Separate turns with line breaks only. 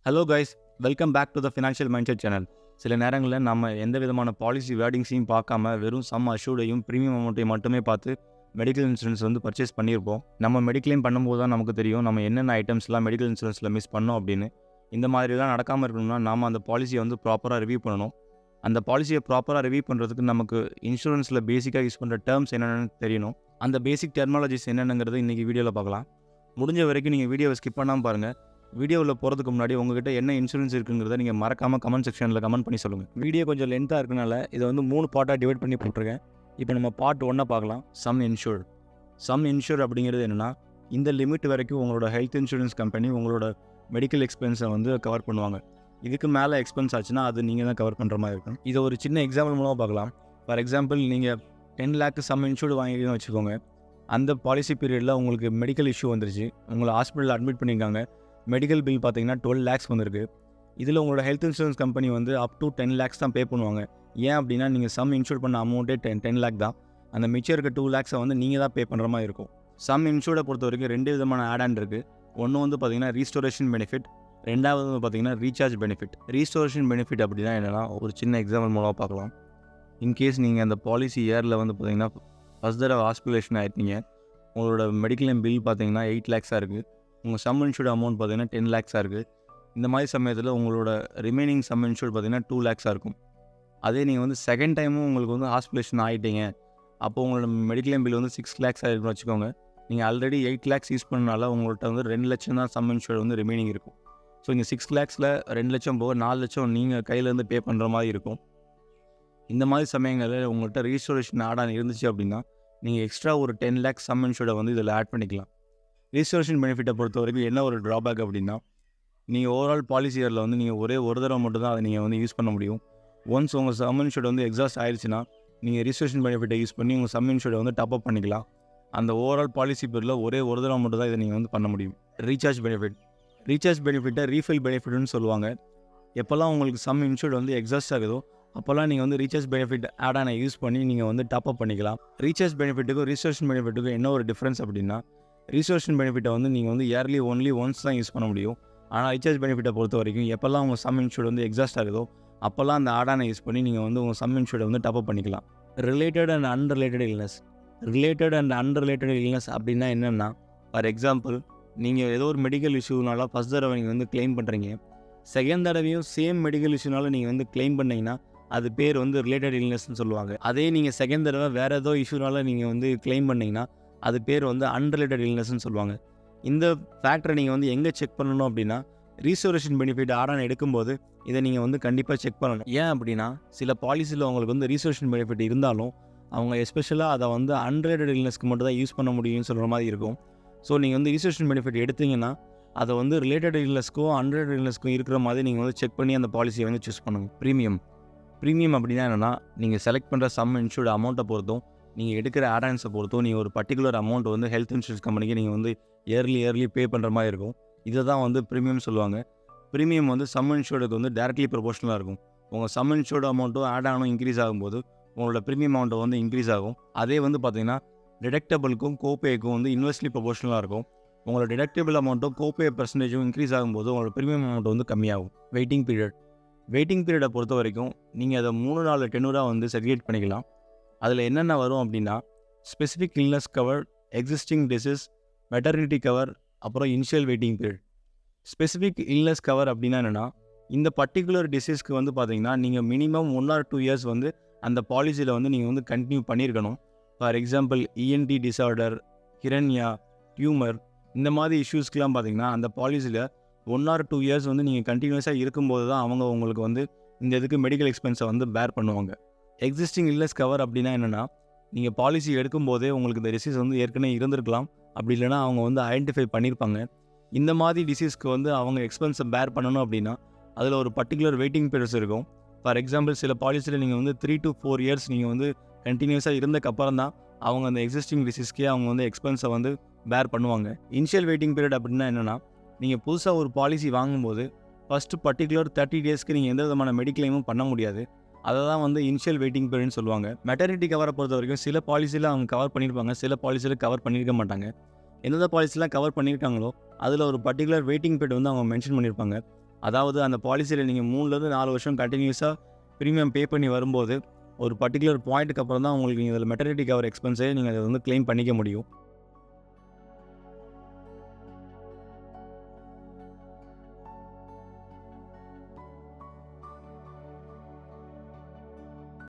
Hello guys, welcome back to the financial mindset channel. சில நேரங்களில் நம்ம எந்த விதமான பாலிசி வேர்டிங்ஸையும் பார்க்காம வெறும் சம் அஷ்யூர்டையும் ப்ரீமியம் அமௌண்ட்டையும் மட்டுமே பார்த்து மெடிக்கல் இன்சூரன்ஸ் பர்ச்சேஸ் பண்ணியிருப்போம். நம்ம மெடிக்ளைம் பண்ணும்போது தான் நமக்கு தெரியும் நம்ம என்னென்ன ஐட்டம்ஸ்லாம் மெடிக்கல் இன்சூரன்ஸில் மிஸ் பண்ணோம் அப்படின்னு. இந்த மாதிரிலாம் நடக்காமல் இருக்கணும்னா நாம் அந்த பாலிசியை ப்ராப்பராக ரிவ்யூ பண்ணணும். அந்த பாலிசியை ப்ராப்பராக ரிவ்யூ பண்ணுறதுக்கு நமக்கு இன்சூரன்ஸில் பேசிக்காக யூஸ் பண்ணுற டேர்ம்ஸ் என்னென்னு தெரியணும். அந்த பேசிக் டெர்மாலஜிஸ் என்னென்னங்கிறத இன்றைக்கி வீடியோவில் பார்க்கலாம். முடிஞ்ச வரைக்கும் நீங்கள் வீடியோவை ஸ்கிப் பண்ணாமல் பாருங்கள். வீடியோவில் போகிறதுக்கு முன்னாடி உங்ககிட்ட என்ன இன்சூரன்ஸ் இருக்குங்கிறத நீங்கள் மறக்காமல் கமெண்ட் செக்ஷனில் கமெண்ட் பண்ணி சொல்லுங்கள். வீடியோ கொஞ்சம் லென்த்தாக இருக்கனால இதை 3 பார்ட்டாக டிவைட் பண்ணி போட்டிருக்கேன். இப்போ நம்ம பார்ட் 1 பார்க்கலாம். சம் இன்ஷூர் அப்படிங்கிறது என்னென்னா, இந்த லிமிட் வரைக்கும் உங்களோட ஹெல்த் இன்சூரன்ஸ் கம்பெனி உங்களோட மெடிக்கல் எக்ஸ்பென்ஸை கவர் பண்ணுவாங்க. இதுக்கு மேலே எக்ஸ்பென்ஸ் ஆச்சுன்னா அது நீங்கள் தான் கவர் பண்ணுற மாதிரி இருக்கும். இதை ஒரு சின்ன எக்ஸாம்பிள் மூலமாக பார்க்கலாம். ஃபார் எக்ஸாம்பிள், நீங்கள் 10 lakh சம் இன்ஷூர்டு வாங்கிக்கிறீங்கன்னு வச்சுக்கோங்க. அந்த பாலிசி பீரியடில் உங்களுக்கு மெடிக்கல் இஷ்யூ வந்துருச்சு, உங்களை ஹாஸ்பிட்டலில் அட்மிட் பண்ணியிருக்காங்க. மெடிக்கல் பில் பார்த்தீங்கன்னா 12 lakhs வந்திருக்கு. இதில் உங்களோட health insurance company up to 10 lakhs தான் பே பண்ணுவாங்க. ஏன் அப்படின்னா, நீங்கள் சம் இன்ஷூர் பண்ண அமௌண்ட்டே 10 lakh தான். அந்த மிச்சம் இருக்க 2 lakhs நீங்கள் தான் பே பண்ணுற மாதிரி இருக்கும். சம் இன்ஷூர்டை பொறுத்த வரைக்கும் 2 விதமான ஆட் ஆன் இருக்குது. ஒன்று பார்த்தீங்கன்னா ரீஸ்டோரேஷன் பெனிஃபிட், ரெண்டாவது பார்த்தீங்கன்னா ரீசார்ஜ் பெனிஃபிட். ரீஸ்டோரேஷன் பெனிஃபிட் அப்படின்னா என்னென்னா, ஒரு சின்ன எக்ஸாம்பிள் மூலமாக பார்க்கலாம். இன்கேஸ் நீங்கள் அந்த பாலிசி இயரில் பார்த்தீங்கன்னா ஃபஸ்ட் தடவை ஹாஸ்பிட்டலேஷன் ஆகிட்டீங்க, உங்களோட மெடிக்கல் பில் பார்த்தீங்கன்னா 8 lakhs இருக்குது. உங்கள் சம் இன்ஷூர்ட் அமௌண்ட் பார்த்தீங்கன்னா 10 lakhs இருக்குது. இந்த மாதிரி சமயத்தில் உங்களோட ரிமைனிங் சம் இன்ஷூர்ட் பார்த்தீங்கன்னா 2 lakhs இருக்கும். அதே நீங்கள் செகண்ட் டைமும் உங்களுக்கு ஹாஸ்பிட்டலேஷன் ஆகிட்டீங்க, அப்போ உங்களோட மெடிக்கல் பில் 6 lakhs ஆகிருக்குன்னு வச்சுக்கோங்க. நீங்கள் ஆல்ரெடி 8 lakhs யூஸ் பண்ணனால உங்கள்கிட்ட 2 லட்சம் தான் சம் இன்ஷூர்ட் ரிமைனிங் இருக்கும். ஸோ இங்கே 6 lakhsல 2 லட்சம் போக 4 லட்சம் நீங்கள் கையிலேருந்து பே பண்ணுற மாதிரி இருக்கும். இந்த மாதிரி சமயங்களில் உங்கள்கிட்ட ரீஸ்டோரேஷன் ஆட் ஆன் இருந்துச்சு அப்படின்னா, நீங்கள் எக்ஸ்ட்ரா ஒரு 10 lakhs சம் இன்ஷூர்டை இதில் ஆட் பண்ணிக்கலாம். ரீஸ்டோரேஷன் பெனிஃபிட்டை பொறுத்த வரைக்கும் என்ன ஒரு ட்ராபேக் அப்படின்னா, நீங்கள் ஓவரால் பாலிசி இயரில் நீங்கள் ஒரே ஒரு தடவை மட்டும் தான் அதை நீங்கள் யூஸ் பண்ண முடியும். ஒன்ஸ் உங்கள் சம் இன்ஷூர்ட் எக்ஸாஸ்ட் ஆயிடுச்சுன்னா, நீங்கள் ரீஸ்டோரேஷன் பெனிஃபிட்டை யூஸ் பண்ணி உங்கள் சம் இன்ஷூர்டை டாப் அப் பண்ணிக்கலாம். அந்த ஓவரால் பாலிசி பீரியடில் ஒரே ஒரு தடவை மட்டும் தான் இதை நீங்கள் பண்ண முடியும். ரீசார்ஜ் பெனிஃபிட்டை ரீஃபில் பெனிஃபிட்னு சொல்லுவாங்க. எப்போல்லாம் உங்களுக்கு சம் இன்ஷூர்ட் எக்ஸாஸ்ட் ஆகுதோ அப்போல்லாம் நீங்கள் ரீசார்ஜ் பெனிஃபிட் ஆட் ஆனை யூஸ் பண்ணி நீங்கள் டாப் அப் பண்ணிக்கலாம். ரீசார்ஜ் பெனிஃபிட்டுக்கும் ரீஸ்டோரேஷன் பெனிஃபிட்டுக்கும் என்ன ஒரு டிஃப்ரென்ஸ் அப்படின்னா, ரீஸ்டோரேஷன் பெனிஃபிட்டை நீங்கள் இயர்லி ஒன்லி ஒன்ஸ் தான் யூஸ் பண்ண முடியும். ஆனால் ரீசார்ஜ் பெனிஃபிட்டை பொறுத்த வரைக்கும் எப்போல்லாம் உங்கள் சம் இன்ஷூர்ட் எக்ஸாஸ்ட் ஆகுதோ அப்போல்லாம் அந்த ஆட் ஆனை யூஸ் பண்ணி நீங்கள் உங்கள் சம் இன்ஷூர்டை டாப் அப் பண்ணிக்கலாம். ரிலேட்டட் அண்ட் அன்ரிலேட்டட் இல்னஸ் அப்படின்னா என்னென்னா, ஃபார் எக்ஸாம்பிள், நீங்கள் ஏதோ ஒரு மெடிக்கல் இஷ்யூனால ஃபஸ்ட் தடவை நீங்கள் கிளைம் பண்ணுறீங்க, செகண்ட் தடவையும் சேம் மெடிக்கல் இஷ்யூனால நீங்கள் கிளைம் பண்ணிங்கன்னா அது பேர் ரிலேட்டட் இல்னஸ்ன்னு சொல்லுவாங்க. அதே நீங்கள் செகண்ட் தடவை வேறு ஏதோ இஷ்யூனால நீங்கள் கிளைம் பண்ணிங்கன்னா அது பேர் அன்ரிலேட்டட் இல்னஸ்ன்னு சொல்லுவாங்க. இந்த ஃபேக்டரை நீங்கள் எங்கே செக் பண்ணணும் அப்படின்னா, ரீஸ்டோரேஷன் பெனிஃபிட் ஆட் ஆன் எடுக்கும்போது இதை நீங்கள் கண்டிப்பாக செக் பண்ணணும். ஏன் அப்படின்னா, சில பாலிசியில் உங்களுக்கு ரீஸ்டோரேஷன் பெனிஃபிட் இருந்தாலும் அவங்க எஸ்பெஷலாக அதை அன்ரிலேட்டட் இல்னஸ்க்கு மட்டும் தான் யூஸ் பண்ண முடியும்னு சொல்கிற மாதிரி இருக்கும். ஸோ நீங்கள் ரீஸ்டோரேஷன் பெனிஃபிட் எடுத்தீங்கன்னா அதை ரிலேட்டட் இல்னஸ்க்கும் அன்ரிலேட்டட் இல்னஸ்க்கும் இருக்கிற மாதிரி நீங்கள் செக் பண்ணி அந்த பாலிசியை சூஸ் பண்ணுங்கள். ப்ரீமியம் அப்படின்னா என்னென்னா, நீங்கள் செலக்ட் பண்ணுற சம் இன்ஷூர்ட் அமௌண்ட்டை பொறுத்தும் நீங்கள் எடுக்கிற ஆட் ஆன்ஸை பொறுத்தும் நீங்கள் ஒரு பர்டிகுலர் அமௌண்ட் ஹெல்த் இன்சூரன்ஸ் கம்பெனிக்கு நீங்கள் இயர்லி பே பண்ணுற மாதிரி இருக்கும். இதை தான் ப்ரீமியம் சொல்லுவாங்க. ப்ரீமியம் சம் இன்ஷூர்டுக்கு டைரக்ட்லி ப்ரொபோஷனலாக இருக்கும். உங்கள் சம் இன்ஷூர்டு அமௌண்ட்டும் ஆட் ஆனும் இன்க்ரீஸ் ஆகும்போது உங்களோட ப்ரீமியம் அமௌண்ட்டை இன்க்ரீஸ் ஆகும். அதே பார்த்தீங்கன்னா டிடக்டபிளுக்கும் கோபேக்கும் இன்வெர்ஸ்லி ப்ரொபோஷனலாக இருக்கும். உங்களோட டிடக்டபிள் அமௌண்ட்டும் கோபே பர்சன்டேஜும் இன்க்ரீஸ் ஆகும்போது உங்களோட ப்ரீமியம் அமௌண்ட் கம்மியாகும். வெயிட்டிங் பீரியடை பொறுத்த வரைக்கும் நீங்கள் அதை 3-4 டெனூராக செக்ரிகேட் பண்ணிக்கலாம். அதில் என்னென்ன வரும் அப்படின்னா, specific illness cover, existing disease, maternity cover, அப்புறம் initial waiting period. Specific illness cover அப்படின்னா என்னென்னா, இந்த பர்டிகுலர் டிசீஸ்க்கு பார்த்தீங்கன்னா நீங்கள் மினிமம் 1 or 2 years அந்த பாலிசியில் நீங்கள் கண்டினியூ பண்ணியிருக்கணும். For example, ENT disorder, hernia, tumour, இந்த மாதிரி இஷ்யூஸ்க்கெலாம் பார்த்தீங்கன்னா அந்த பாலிசியில் 1 or 2 years நீங்கள் கண்டினியூஸாக இருக்கும்போது தான் அவங்க உங்களுக்கு இந்த இதுக்கு மெடிக்கல் எக்ஸ்பென்ஸை பேர் பண்ணுவாங்க. எக்ஸிஸ்டிங் இல்னஸ் கவர் அப்படின்னா என்னென்னா, நீங்கள் பாலிசி எடுக்கும்போதே உங்களுக்கு இந்த டிசீஸ் ஏற்கனவே இருந்திருக்கலாம், அப்படி இல்லைனா அவங்க ஐடென்டிஃபை பண்ணியிருப்பாங்க. இந்த மாதிரி டிசீஸ்க்கு அவங்க எக்ஸ்பென்ஸை பேர் பண்ணணும் அப்படின்னா அதில் ஒரு பர்டிகுலர் வெயிட்டிங் பீரியட்ஸ் இருக்கும். ஃபார் எக்ஸாம்பிள், சில பாலிசியில் நீங்கள் 3 to 4 years நீங்கள் கண்டினியூஸாக இருந்தக்கப்புறம் தான் அவங்க அந்த எக்ஸிஸ்டிங் டிசீஸ்க்கே அவங்க எக்ஸ்பென்ஸை பேர் பண்ணுவாங்க. இனிஷியல் வெயிட்டிங் பீரியட் அப்படின்னா என்னென்னா, நீங்கள் புதுசாக ஒரு பாலிசி வாங்கும்போது ஃபஸ்ட்டு பர்டிகுலர் 30 daysக்கு நீங்கள் எந்த விதமான மெடிக்ளைமும் பண்ண முடியாது. அதை தான் இனிஷியல் வெயிட்டிங் பீரியட்னு சொல்லுவாங்க. மெட்டர்னிட்டி கவரை பொறுத்த வரைக்கும் சில பாலிசியில் அவங்க கவர் பண்ணியிருப்பாங்க, சில பாலிசியில் கவர் பண்ணியிருக்க மாட்டாங்க. எந்தெந்த பாலிசிலாம் கவர் பண்ணியிருக்காங்களோ அதில் ஒரு பர்டிகுலர் வெயிட்டிங் பீரியட் அவங்க மென்ஷன் பண்ணியிருப்பாங்க. அதாவது அந்த பாலிசியில் நீங்கள் 3லேருந்து 4 வருஷம் கண்டினியூஸாக ப்ரீமியம் பே பண்ணி வரும்போது ஒரு பர்டிகுலர் பாயிண்ட்டுக்கு அப்புறம் தான் உங்களுக்கு இதில் மெட்டர்னிட்டி கவர் எக்ஸ்பென்ஸே நீங்கள் அதை வந்து க்ளைம் பண்ணிக்க முடியும்.